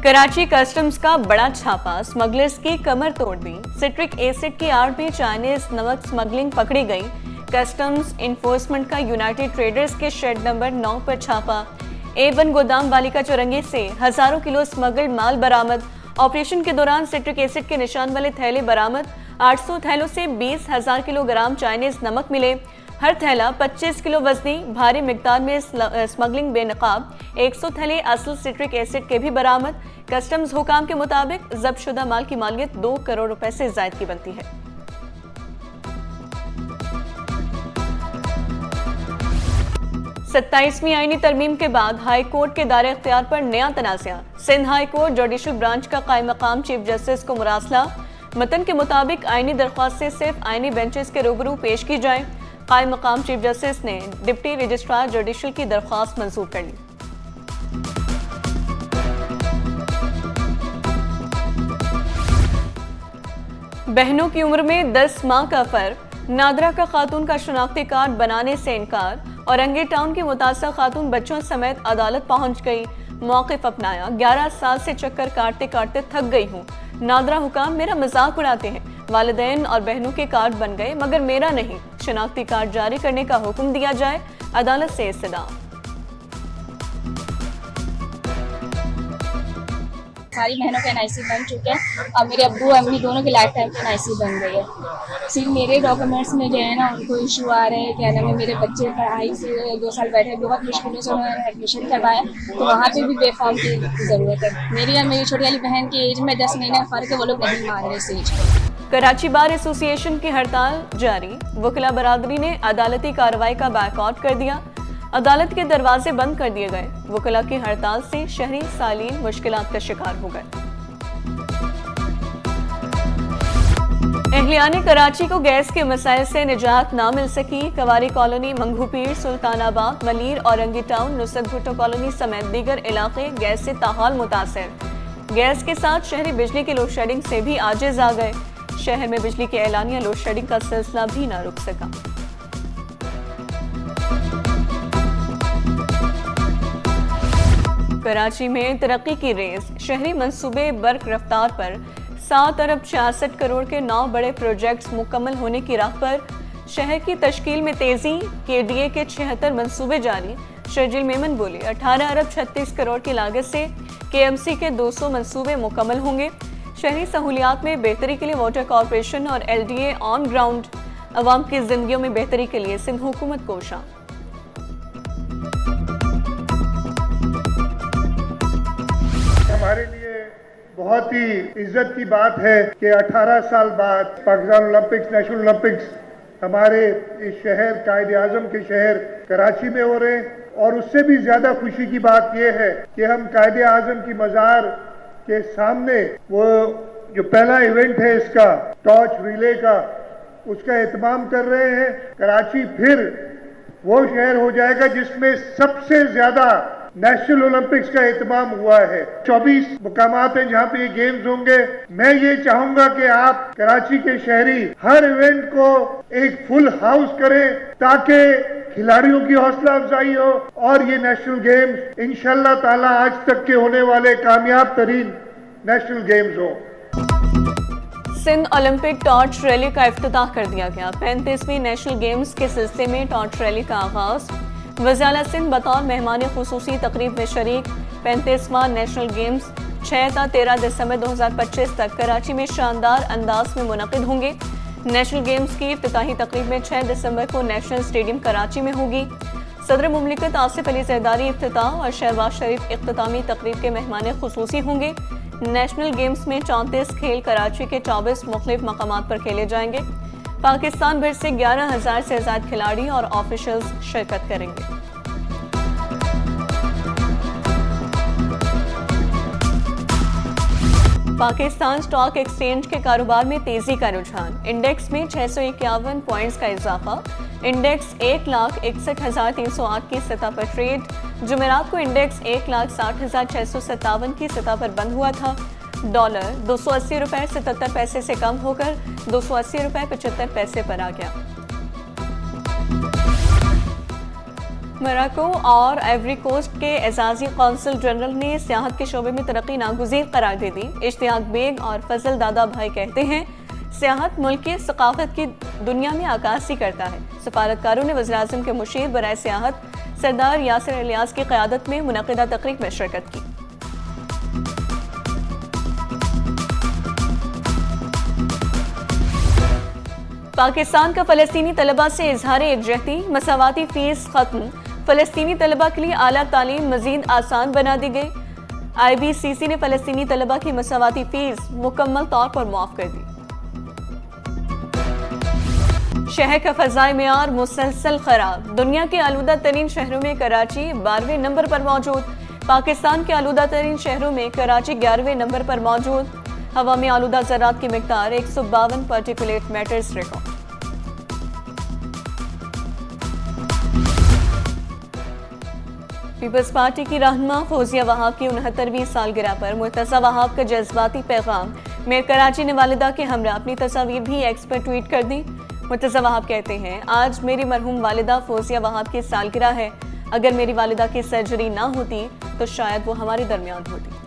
Karachi customs का बड़ा छापा, स्मगलर्स की कमर तोड़ दी। सिट्रिक एसिड की आड़ में चाइनीज नमक स्मगलिंग पकड़ी गई। कस्टम्स इन्फोर्समेंट का यूनाइटेड ट्रेडर्स के शेड नंबर 9 पर छापा। A1 गोदाम बालिका चौरंगी से हजारों किलो स्मगल्ड माल बरामद। ऑपरेशन के दौरान सिट्रिक एसिड के निशान वाले थैले बरामद। 800 थैलों से 20,000 किलोग्राम चाइनीज नमक मिले। हर थैला 25 किलो वजनी। भारी मिकदार में स्मगलिंग बेनकाब। 100 थैले असल सिट्रिक एसिड के भी बरामद। कस्टम्स हुकाम के मुताबिक जब्त शुदा माल की मालियत 2 करोड़ रुपए से ज्यादा की बनती है। सत्ताईसवीं आईनी तरमीम के बाद हाई कोर्ट के दायरे इख्तियार पर नया तनाज़ा। Sindh high court judicial branch का कायम मकाम चीफ जस्टिस को मुरासला। मतन के मुताबिक आईनी दरख्वास्तें सिर्फ आईनी बेंचेस के रूबरू पेश की जाएं। कायम मकाम चीफ जस्टिस ने डिप्टी रजिस्ट्रार जुडिशल की दरख्वास्त मंजूर कर ली। बहनों की उम्र में 10 माह का फर्क। नादरा का खातून का शनाख्ती कार्ड बनाने से इनकार। औरंगी टाउन की मुतासर खातून बच्चों समेत अदालत पहुंच गई। मौक़िफ़ अपनाया। 11 साल से चक्कर काटते काटते थक गई हूँ। नादरा हुकाम मेरा मजाक उड़ाते हैं। वालिदैन और बहनों के कार्ड बन गए मगर मेरा नहीं। शनाख्ती कार्ड जारी करने का हुक्म दिया जाए। अदालत से इस्तदा। सारी बहनों के NIC बन चुके हैं और मेरे अब्बू अम्मी दोनों के लाइफ टाइम के NIC बन गई है। सिर्फ मेरे डॉक्यूमेंट्स में जो है ना उनको इशू आ रहे हैं। क्या नाम है, मेरे बच्चे पढ़ाई से 2 साल बैठे, बहुत मुश्किलों से उन्होंने एडमिशन करवाया तो वहाँ पे भी बेफॉर्म की ज़रूरत है। मेरी और मेरी छोटी वाली बहन की एज में 10 महीने का फ़र्क है, वो लोग नहीं मान रहे इस एज को। कराची बार एसोसिएशन की हड़ताल जारी। वकीला बरादरी ने अदालती कार्रवाई का बायकॉट कर दिया। अदालत के दरवाजे बंद कर दिए गए। वकीला की हड़ताल से शहरी सालीन मुश्किलात का शिकार हो गए। अहलियाने कराची को गैस के मसाइल से निजात ना मिल सकी। Kawari colony, Manghopir, Sultanabad, Malir, Orangi town, Nusrat Bhutto colony समेत दीगर इलाके गैस से ताहाल मुतासर। गैस के साथ शहरी बिजली की लोड शेडिंग से भी आजिज आ गए। शहर में बिजली के एलानिया लोड शेडिंग का सिलसिला भी ना रुक सका। कराची में तरक्की की रेस। शहरी मंसूबे बर्क रफ्तार पर। 7 अरब 66 करोड़ के 9 बड़े प्रोजेक्ट्स मुकम्मल होने की राह पर। शहर की तश्कील में तेजी। KDA के 76 मंसूबे जारी। शर्जील मेमन बोले 18 अरब 36 करोड़ की लागत से KMC के 200 मंसूबे मुकम्मल होंगे। शहरी सहूलियात में बेहतरी के लिए वाटर कॉरपोरेशन और LDA ऑन ग्राउंड। अवाम की जिंदगियों में बेहतरी के लिए सिंध हुकूमत कोशा। हमारे लिए बहुत ही इज्जत की बात है कि 18 साल बाद पाकिस्तान ओलंपिक्स, नेशनल ओलंपिक्स हमारे इस शहर, कायद आजम के शहर कराची में हो रहे हैं। और उससे भी ज्यादा खुशी की बात यह है कि हम कायद आजम की मज़ार के सामने वो जो पहला इवेंट है इसका टॉर्च रिले का, उसका एहतमाम कर रहे हैं। कराची फिर वो शहर हो जाएगा जिसमें सबसे ज्यादा नेशनल ओलंपिक्स का एहतमाम हुआ है। 24 मुकामात हैं जहाँ पे ये गेम्स होंगे। मैं ये चाहूंगा कि आप कराची के शहरी हर इवेंट को एक फुल हाउस करें ताकि खिलाड़ियों की हौसला अफजाई हो और ये नेशनल गेम्स इंशाल्लाह ताला आज तक के होने वाले कामयाब तरीन नेशनल गेम्स हो। सिंध ओलंपिक टॉर्च रैली का इफ्तिताह कर दिया गया। 35वीं नेशनल गेम्स के सिलसिले में टॉर्च रैली का आगाज। वज़ीर सिंध बतौर मेहमान खुसूसी तकरीब में शरीक। 35वां नेशनल गेम्स 6 से 13 दिसंबर 2025 तक कराची में शानदार अंदाज में मुनक़िद होंगे। नेशनल गेम्स की इफ्तिताही तकरीब में 6 दिसंबर को नेशनल स्टेडियम कराची में होगी। सदर मुमलिकत आसिफ अली ज़रदारी इफ्तिताह और शहबाज शरीफ इख्तितामी तकरीब के मेहमान खुसूसी होंगे। नेशनल गेम्स में 34 खेल कराची के 24 मुख्तलिफ मकामात पर खेले जाएंगे। पाकिस्तान भर से 11,000 से ज़्यादा खिलाड़ी और ऑफिशियल्स शिरकत करेंगे। पाकिस्तान स्टॉक एक्सचेंज के कारोबार में तेजी का रुझान। इंडेक्स में 651 पॉइंट्स का इजाफा। इंडेक्स 1,61,308 की सतह पर ट्रेड। जुमेरात को इंडेक्स 1,60,657 की सतह पर बंद हुआ था। डॉलर 280 रुपए 77 पैसे से कम होकर 280 रुपए 75 पैसे पर आ गया। मोरक्को और आइवरी कोस्ट के एजाजी कौंसल जनरल ने सियाहत के शोबे में तरक्की नागुज़ीर करार दे दी। इश्तियाक बेग और फजल दादा भाई कहते हैं सियाहत मुल्क की सकाफत की दुनिया में अक्कासी करता है। सफारतकारों ने वज़ीर-ए-आज़म के मुशीर बराए सियाहत सरदार यासिर इलियास की क़यादत में मुनक़िदा तकरीब में शिरकत की। पाकिस्तान का फ़लस्तीनी तलबा से इजहार यकजहती, मसावाती फ़ीस ख़त्म, फ़लस्तीनी तलबा के लिए आला तालीम मज़ीद आसान बना दी गई। IBCC ने फ़लस्तीनी तलबा की मसावाती फ़ीस मुकम्मल तौर पर मुआफ़ कर दी। शहर का फ़ज़ाई मेयार मुसलसल ख़राब, दुनिया के आलूदा तरीन शहरों में कराची 12वें नंबर पर मौजूद। पाकिस्तान के आलूदा तरीन शहरों में कराची 11वें नंबर पर मौजूद। हवा में आलूदा ज़रात की मिक़दार 152 particulate matters record. Peoples party की रहनुमा फौजिया वहाब की 69वीं सालगिरह पर मुर्तज़ा वहाब का जज्बाती पैगाम। मेयर कराची ने वालिदा के हमरा अपनी तस्वीर भी एक्स पर ट्वीट कर दी। मुर्तज़ा वहाब कहते हैं, आज मेरी मरहूम वालिदा फौजिया वहाब की सालगिरह है। अगर मेरी वालिदा की सर्जरी ना होती तो शायद वो हमारे दरमियान होती।